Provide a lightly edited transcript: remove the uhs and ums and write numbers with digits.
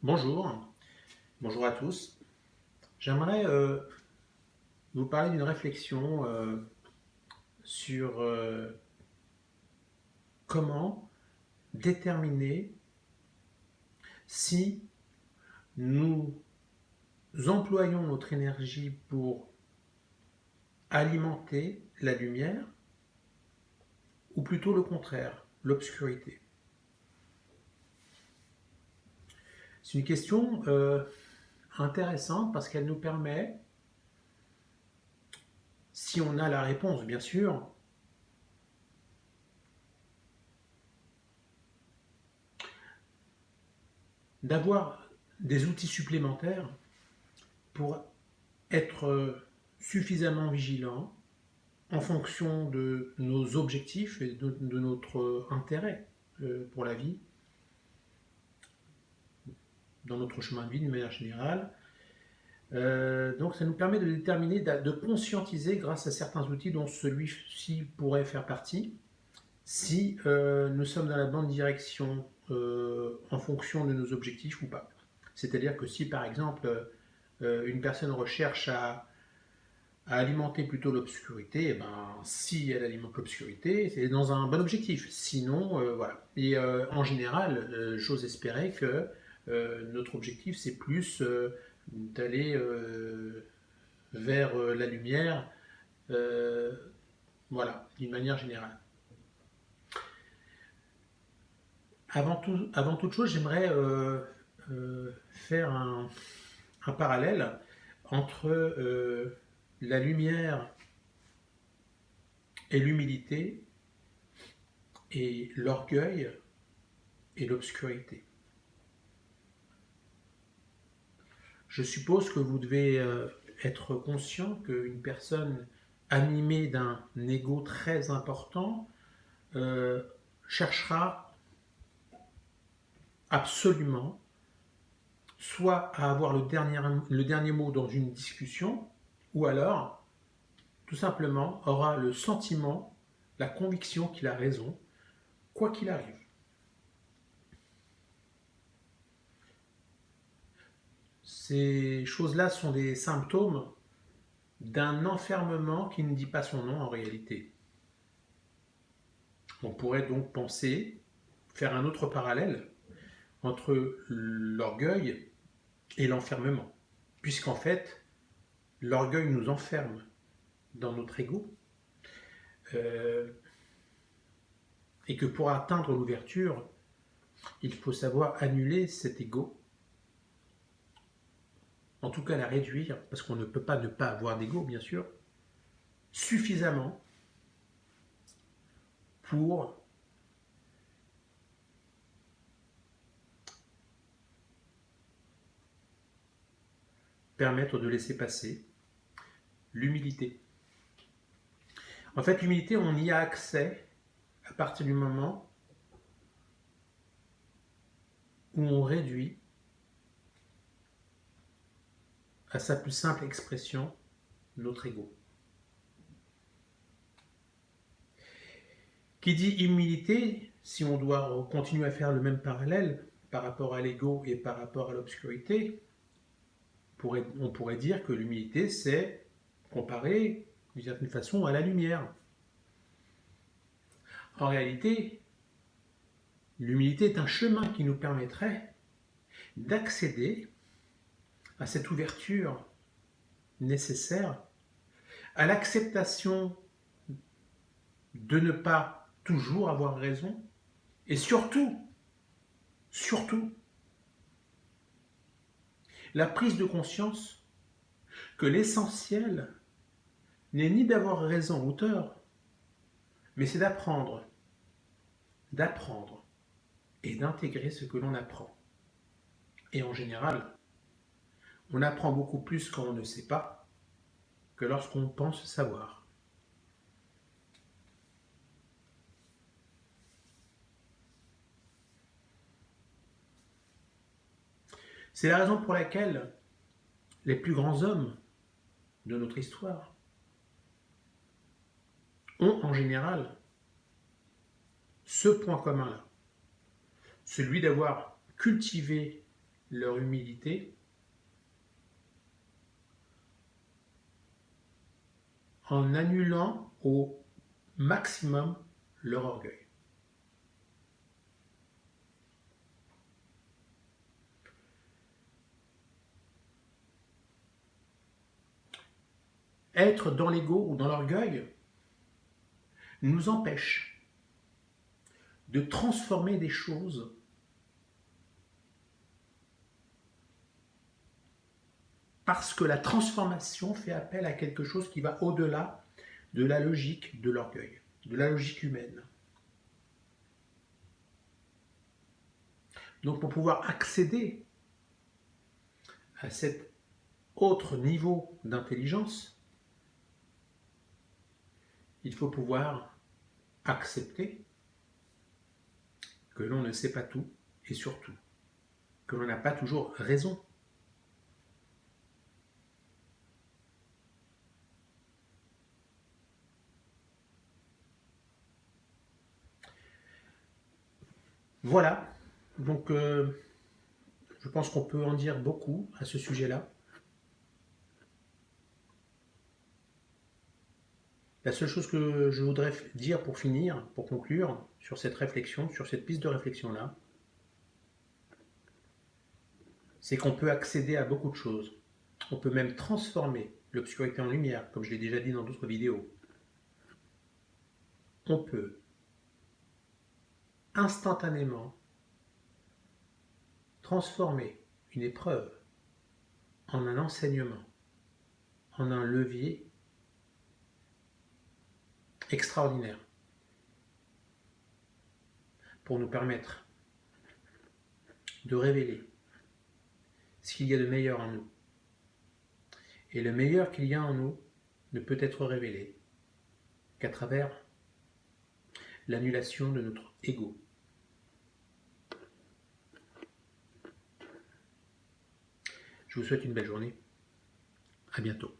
Bonjour, bonjour à tous. J'aimerais vous parler d'une réflexion sur comment déterminer si nous employons notre énergie pour alimenter la lumière ou plutôt le contraire, l'obscurité. C'est une question intéressante parce qu'elle nous permet, si on a la réponse bien sûr, d'avoir des outils supplémentaires pour être suffisamment vigilant en fonction de nos objectifs et de notre intérêt pour la vie, dans notre chemin de vie d'une manière générale. Donc ça nous permet de déterminer, de conscientiser grâce à certains outils dont celui-ci pourrait faire partie, si nous sommes dans la bonne direction en fonction de nos objectifs ou pas. C'est-à-dire que si par exemple une personne recherche à alimenter plutôt l'obscurité, et ben, si elle alimente l'obscurité, c'est dans un bon objectif. Sinon, voilà. Et en général, j'ose espérer que notre objectif, c'est plus d'aller vers la lumière, euh, voilà, d'une manière générale. Avant toute chose, j'aimerais faire un parallèle entre la lumière et l'humilité et l'orgueil et l'obscurité. Je suppose que vous devez être conscient qu'une personne animée d'un ego très important euh, cherchera absolument soit à avoir le dernier mot dans une discussion, ou alors tout simplement aura le sentiment, la conviction qu'il a raison, quoi qu'il arrive. Ces choses-là sont des symptômes d'un enfermement qui ne dit pas son nom en réalité. On pourrait donc penser, faire un autre parallèle entre l'orgueil et l'enfermement, puisqu'en fait, l'orgueil nous enferme dans notre ego, euh, et que pour atteindre l'ouverture, il faut savoir annuler cet ego, en tout cas la réduire, parce qu'on ne peut pas ne pas avoir d'ego, bien sûr, suffisamment pour permettre de laisser passer l'humilité. En fait, l'humilité, on y a accès à partir du moment où on réduit à sa plus simple expression notre ego. Qui dit humilité, si on doit continuer à faire le même parallèle par rapport à l'ego et par rapport à l'obscurité, on pourrait dire que l'humilité, c'est comparé d'une certaine façon à la lumière. En réalité, l'humilité est un chemin qui nous permettrait d'accéder à cette ouverture nécessaire, à l'acceptation de ne pas toujours avoir raison, et surtout, la prise de conscience que l'essentiel n'est ni d'avoir raison ou tort, mais c'est d'apprendre et d'intégrer ce que l'on apprend. Et en général, on apprend beaucoup plus quand on ne sait pas que lorsqu'on pense savoir. C'est la raison pour laquelle les plus grands hommes de notre histoire ont en général ce point commun-là, celui d'avoir cultivé leur humilité en annulant au maximum leur orgueil. Être dans l'ego ou dans l'orgueil nous empêche de transformer des choses parce que la transformation fait appel à quelque chose qui va au-delà de la logique de l'orgueil, de la logique humaine. Donc pour pouvoir accéder à cet autre niveau d'intelligence, il faut pouvoir accepter que l'on ne sait pas tout et surtout que l'on n'a pas toujours raison. Voilà, donc je pense qu'on peut en dire beaucoup à ce sujet-là. La seule chose que je voudrais dire pour finir, pour conclure sur cette réflexion, sur cette piste de réflexion-là, c'est qu'on peut accéder à beaucoup de choses. On peut même transformer l'obscurité en lumière, comme je l'ai déjà dit dans d'autres vidéos. On peut instantanément transformer une épreuve en un enseignement, en un levier extraordinaire pour nous permettre de révéler ce qu'il y a de meilleur en nous. Et le meilleur qu'il y a en nous ne peut être révélé qu'à travers l'annulation de notre ego. Je vous souhaite une belle journée. À bientôt.